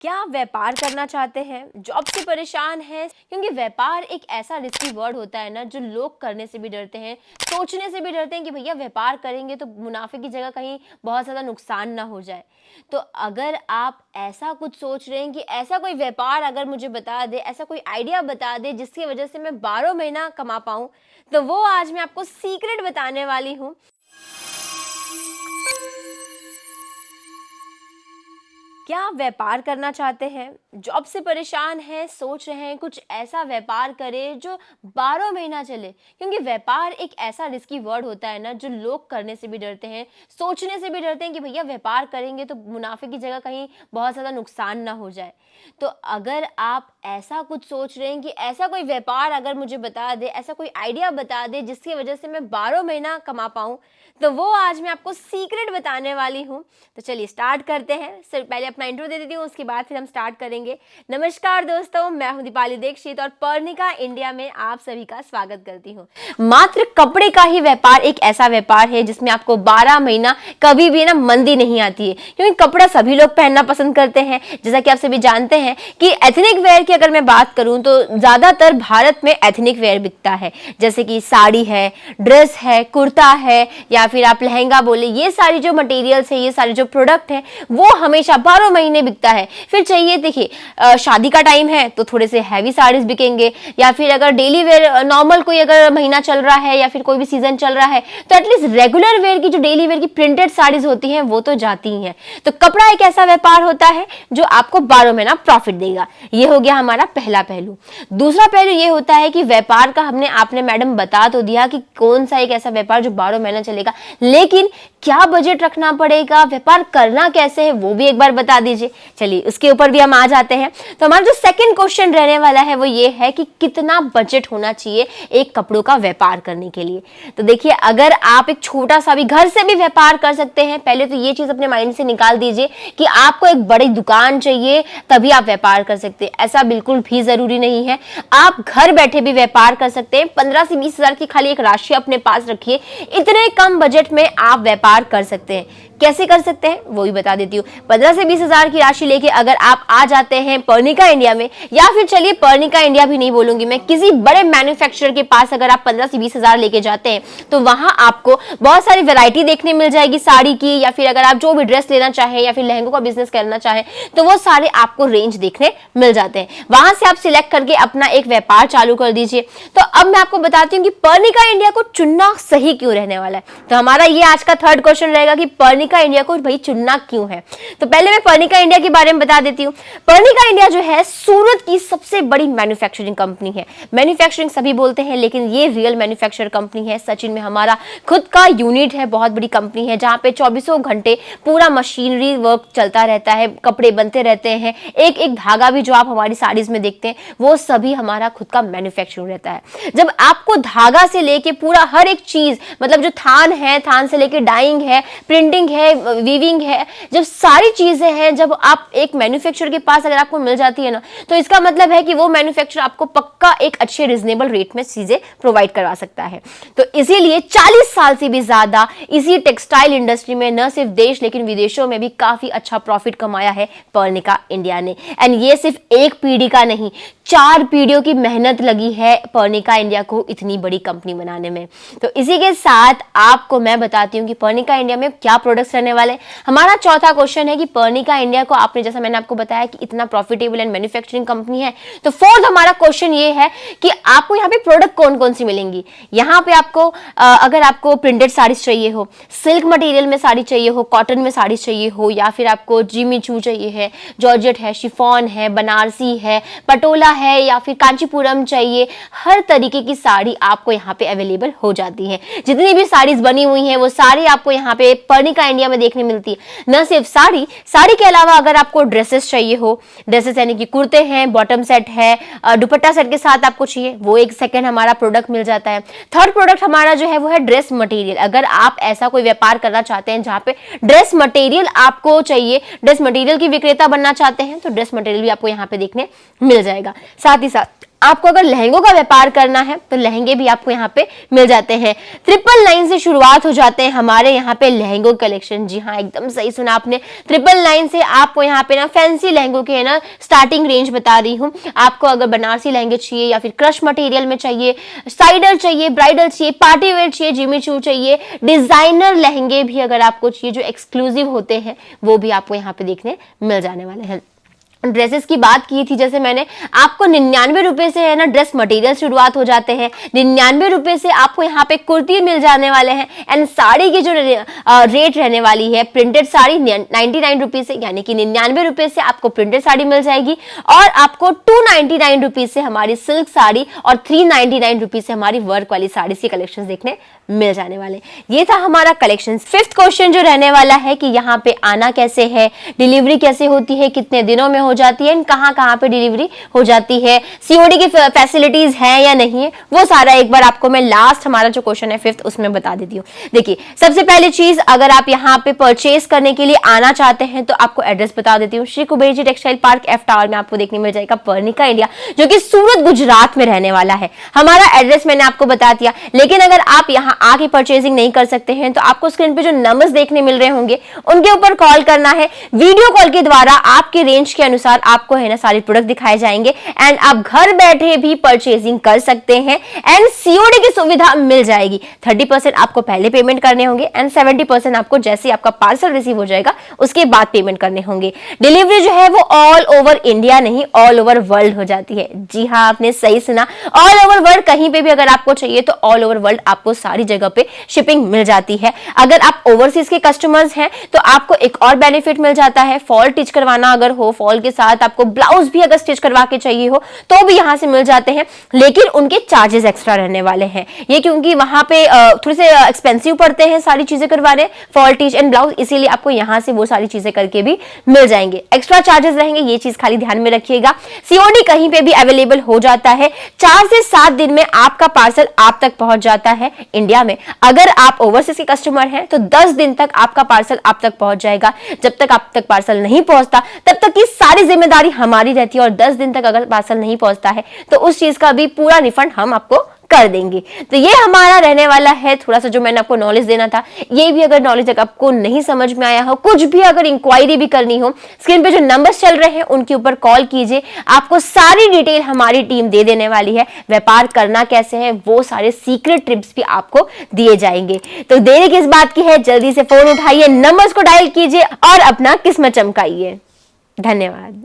क्या आप व्यापार करना चाहते हैं, जॉब से परेशान हैं? क्योंकि व्यापार एक ऐसा रिस्की वर्ड होता है ना, जो लोग करने से भी डरते हैं, सोचने से भी डरते हैं कि भैया व्यापार करेंगे तो मुनाफे की जगह कहीं बहुत ज़्यादा नुकसान ना हो जाए। तो अगर आप ऐसा कुछ सोच रहे हैं कि ऐसा कोई व्यापार अगर मुझे बता दे, ऐसा कोई आइडिया बता दे जिसकी वजह से मैं 12 महीना कमा पाऊँ, तो वो आज मैं आपको सीक्रेट बताने वाली हूँ। क्या आप व्यापार करना चाहते हैं, जॉब से परेशान हैं, सोच रहे हैं कुछ ऐसा व्यापार करें जो 12 महीना चले? क्योंकि व्यापार एक ऐसा रिस्की वर्ड होता है ना, जो लोग करने से भी डरते हैं, सोचने से भी डरते हैं कि भैया व्यापार करेंगे तो मुनाफे की जगह कहीं बहुत ज़्यादा नुकसान ना हो जाए। तो अगर आप ऐसा कुछ सोच रहे हैं कि ऐसा कोई व्यापार अगर मुझे बता दे, ऐसा कोई आइडिया बता दे जिसकी वजह से मैं 12 महीना कमा पाऊँ, तो वो आज मैं आपको सीक्रेट बताने वाली हूँ। तो चलिए स्टार्ट करते हैं। सिर्फ पहले अपना इंट्रो दे देती हूँ, उसके बाद फिर हम स्टार्ट करेंगे। नमस्कार दोस्तों, मैं हूँ दीपाली दीक्षित और पर्णिका इंडिया में आप सभी का स्वागत करती हूँ। मात्र कपड़े का ही व्यापार एक ऐसा व्यापार है जिसमें आपको 12 महीना कभी भी ना मंदी नहीं आती है, क्योंकि कपड़ा सभी लोग पहनना पसंद करते हैं। जैसा कि आप सभी जानते हैं कि एथनिक वेयर की अगर मैं बात करूँ तो ज्यादातर भारत में एथनिक वेयर बिकता है, जैसे कि साड़ी है, ड्रेस है, कुर्ता है, या फिर आप लहंगा बोले। ये सारी जो मटेरियल्स है, ये सारे जो प्रोडक्ट है, वो हमेशा 12 महीने बिकता है। फिर चाहिए, देखिए शादी का टाइम है तो थोड़े से हैवी साड़ीज बिकेंगे, या फिर अगर डेली वेयर नॉर्मल कोई अगर महीना चल रहा है या फिर कोई भी सीजन चल रहा है, तो एटलीस्ट रेगुलर वेयर की जो डेली वेयर की प्रिंटेड साड़ीज होती हैं वो तो जाती ही हैं। तो कपड़ा एक ऐसा व्यापार होता है जो आपको 12 महीना प्रॉफिट देगा। ये हो गया हमारा पहला पहलू। दूसरा पहलू ये होता है कि व्यापार का आपने मैडम बता तो दिया कि कौन सा एक ऐसा व्यापार जो 12 महीना चलेगा, लेकिन क्या बजट रखना पड़ेगा, व्यापार करना कैसे है, वो भी एक बार बता दीजिए। चलिए उसके ऊपर भी हम आ जाते हैं। तो हमारा जो सेकंड क्वेश्चन रहने वाला है वो ये है कि कितना बजट होना चाहिए एक कपड़ों का व्यापार करने के लिए। तो देखिए, अगर आप एक छोटा सा भी घर से भी व्यापार कर सकते हैं, पहले तो ये चीज अपने माइंड से निकाल दीजिए कि आपको एक बड़ी दुकान चाहिए तभी आप व्यापार कर सकते हैं। ऐसा बिल्कुल भी जरूरी नहीं है। आप घर बैठे भी व्यापार कर सकते हैं। 15 से 20 हजार की खाली एक राशि अपने पास रखिए, इतने कम बजट में आप व्यापार कर सकते हैं। कैसे कर सकते हैं वो भी बता देती हूँ। 15 से 20 हजार की राशि लेके अगर आप आ जाते हैं पर्णिका इंडिया में, या फिर चलिए पर्णिका इंडिया भी नहीं बोलूंगी मैं, किसी बड़े मैन्युफैक्चरर के पास अगर आप 15 से 20 हजार लेके जाते हैं, तो वहां आपको बहुत सारी वैरायटी देखने मिल जाएगी साड़ी की, या फिर अगर आप जो भी ड्रेस लेना चाहें या फिर लहंगों का बिजनेस करना चाहें, तो वो सारे आपको रेंज देखने मिल जाते हैं। वहां से आप सिलेक्ट करके अपना एक व्यापार चालू कर दीजिए। तो अब मैं आपको बताती हूँ कि पर्णिका इंडिया को चुनना सही क्यों रहने वाला है। तो हमारा ये आज का थर्ड क्वेश्चन रहेगा कि पर्णिका इंडिया को भाई चुनना क्यों है। तो पहले मैं पर्णिका इंडिया के बारे में बता देती हूँ। पर्णिका इंडिया जो है सूरत की सबसे बड़ी मैन्युफैक्चरिंग कंपनी है। मैन्युफैक्चरिंग सभी बोलते हैं, लेकिन ये रियल मैन्युफैक्चर कंपनी है। सचिन में हमारा खुद का यूनिट है, बहुत बड़ी कंपनी है, जहां पे 24 घंटे पूरा मशीनरी वर्क चलता रहता है, कपड़े बनते रहते हैं। एक एक धागा भी जो आप हमारी साड़ीज में देखते हैं, वो सभी हमारा खुद का मैन्युफैक्चरिंग रहता है। जब आपको धागा से लेके पूरा हर एक चीज, मतलब जो थान है, थान से लेके डाइंग है, प्रिंटिंग है, वीविंग है, जब सारी चीजें हैं, जब आप एक मैन्युफैक्चरर के पास अगर आपको मिल जाती है ना, तो इसका मतलब है कि वो मैन्युफैक्चरर आपको पक्का एक अच्छे रीजनेबल रेट में चीजें प्रोवाइड करवा सकता है। तो इसीलिए 40 साल से भी ज्यादा इसी टेक्सटाइल इंडस्ट्री में न सिर्फ देश लेकिन विदेशों में भी काफी अच्छा प्रॉफिट कमाया है पर्णिका इंडिया ने। एंड ये सिर्फ एक पीढ़ी का नहीं, 4 पीढ़ियों की मेहनत लगी है पर्णिका इंडिया को इतनी बड़ी कंपनी बनाने में। तो इसी के साथ आपको मैं बताती हूँ कि पर्णिका इंडिया में क्या प्रोडक्ट्स रहने वाले। हमारा चौथा क्वेश्चन है कि पर्णिका इंडिया को आपने, जैसा मैंने आपको बताया कि इतना प्रॉफिटेबल एंड मैन्युफैक्चरिंग कंपनी है, तो फोर्थ हमारा क्वेश्चन ये है कि आपको यहाँ पे प्रोडक्ट कौन कौन सी मिलेंगी। यहाँ पे आपको अगर आपको प्रिंटेड साड़ीज चाहिए हो, सिल्क मटेरियल में साड़ी चाहिए हो, कॉटन में साड़ी चाहिए हो, या फिर आपको जिमी चू चाहिए है, जॉर्जेट है, शिफॉन है, बनारसी है, पटोला है, या फिर कांचीपुरम चाहिए, हर तरीके की साड़ी आपको यहाँ पे अवेलेबल हो जाती है। जितनी भी साड़ीज बनी हुई हैं वो सारी आपको यहाँ पे पर्णिका इंडिया में देखने मिलती है। न सिर्फ साड़ी के अलावा अगर आपको ड्रेसेस चाहिए हो, ड्रेसेस यानी कि कुर्ते हैं, बॉटम सेट है, दुपट्टा सेट के साथ आपको चाहिए, वो एक सेकंड हमारा प्रोडक्ट मिल जाता है। थर्ड प्रोडक्ट हमारा जो है वो है ड्रेस मटेरियल। अगर आप ऐसा कोई व्यापार करना चाहते हैं जहां पे ड्रेस मटेरियल आपको चाहिए, ड्रेस मटेरियल की विक्रेता बनना चाहते हैं, तो ड्रेस मटेरियल भी आपको यहाँ पे देखने मिल जाएगा। साथ ही साथ आपको अगर लहंगों का व्यापार करना है तो लहंगे भी आपको यहाँ पे मिल जाते हैं। 999 से शुरुआत हो जाते हैं हमारे यहाँ पे लहंगों कलेक्शन। जी हाँ, एकदम सही सुना आपने, 999 से आपको यहाँ पे ना फैंसी लहंगों के है ना स्टार्टिंग रेंज बता रही हूँ। आपको अगर बनारसी लहंगे चाहिए या फिर क्रश मटेरियल में चाहिए, साइडर चाहिए, ब्राइडल चाहिए, पार्टी वेयर चाहिए, जिमी चू चाहिए, डिजाइनर लहंगे भी अगर आपको चाहिए जो एक्सक्लूसिव होते हैं, वो भी आपको यहाँ पे देखने मिल जाने वाले हैं। ड्रेसेस की बात की थी, जैसे मैंने आपको 99 रुपए से है ना ड्रेस मटेरियल शुरुआत हो जाते हैं। 99 रुपए से आपको यहाँ पे कुर्ती मिल जाने वाले हैं। एंड साड़ी की जो रेट रहने वाली है, प्रिंटेड साड़ी 99 रुपीज से, यानी कि 99 रुपए से आपको प्रिंटेड साड़ी मिल जाएगी। और आपको 299 रुपीज से हमारी सिल्क साड़ी और 399 रुपीज से हमारी वर्क वाली साड़ी के कलेक्शन देखने मिल जाने वाले। ये था हमारा कलेक्शन। 5th क्वेश्चन जो रहने वाला है कि यहाँ पे आना कैसे है, डिलीवरी कैसे होती है, कितने दिनों में हो जाती है, कहाँ पे डिलीवरी हो जाती है, सीओडी की फैसिलिटीज है या नहीं है, वो सारा एक बार आपको मैं लास्ट हमारा जो क्वेश्चन है 5th उसमें बता देती हूँ। देखिए, सबसे पहली चीज, अगर आप यहाँ पे परचेज करने के लिए आना चाहते हैं तो आपको एड्रेस बता देती हूँ। Shri Kuber ji textile park F tower में आपको देखने मिल जाएगा पर्निका इंडिया, जो कि सूरत गुजरात में रहने वाला है। हमारा एड्रेस मैंने आपको बता दिया, लेकिन अगर आप यहाँ आके परचेजिंग नहीं कर सकते हैं तो आपको स्क्रीन पे जो नंबर्स देखने मिल रहे होंगे उनके ऊपर कॉल करना है। वीडियो कॉल के द्वारा आपके रेंज के अनुसार आपको है ना सारे प्रोडक्ट दिखाए जाएंगे एंड आप घर बैठे भी परचेजिंग कर सकते हैं एंड सीओडी की सुविधा मिल जाएगी। 30% आपको पहले पेमेंट करने होंगे एंड 70% आपको जैसे ही आपका पार्सल रिसीव हो जाएगा उसके बाद पेमेंट करने होंगे। डिलीवरी जो है वो ऑल ओवर इंडिया नहीं, ऑल ओवर वर्ल्ड हो जाती है। जी हाँ, आपने सही सुना, ऑल ओवर वर्ल्ड। कहीं पे भी अगर आपको चाहिए तो ऑल ओवर वर्ल्ड आपको सारी जगह पे शिपिंग मिल जाती है। अगर आप ओवरसीज के कस्टमर्स हैं तो आपको एक और बेनिफिट मिल जाता है, फॉल स्टिच करवाना अगर हो, फॉल के साथ आपको ब्लाउज भी अगर स्टिच करवा के चाहिए हो तो भी यहां से मिल जाते हैं, लेकिन उनके चार्जेस एक्स्ट्रा रहने वाले हैं। ये क्योंकि वहां पे थोड़े से एक्सपेंसिव पड़ते हैं सारी चीजें करवाने, फॉल स्टिच एंड ब्लाउज, इसीलिए आपको यहां से वो सारी चीजें करके भी मिल जाएंगे। एक्स्ट्रा चार्जेस रहेंगे, ये चीज खाली ध्यान में रखिएगा। सीओडी कहीं पे भी अवेलेबल हो जाता है, 4 से 7 दिन में आपका पार्सल आप तक पहुंच जाता है इंडिया में। अगर आप ओवरसीज के कस्टमर हैं तो 10 दिन तक आपका पार्सल आप तक पहुंच जाएगा। जब तक आप तक पार्सल नहीं पहुंचता तब तक की सारी जिम्मेदारी हमारी रहती है, और 10 दिन तक अगर पार्सल नहीं पहुंचता है तो उस चीज का भी पूरा रिफंड हम आपको कर देंगे। तो ये हमारा रहने वाला है थोड़ा सा जो मैंने आपको नॉलेज देना था। ये भी अगर नॉलेज आपको नहीं समझ में आया हो, कुछ भी अगर इंक्वायरी भी करनी हो, स्क्रीन पे जो नंबर्स चल रहे हैं उनके ऊपर कॉल कीजिए, आपको सारी डिटेल हमारी टीम दे देने वाली है। व्यापार करना कैसे है वो सारे सीक्रेट टिप्स भी आपको दिए जाएंगे। तो देरी किस बात की है, जल्दी से फोन उठाइए, नंबर्स को डायल कीजिए और अपना किस्मत चमकाइए। धन्यवाद।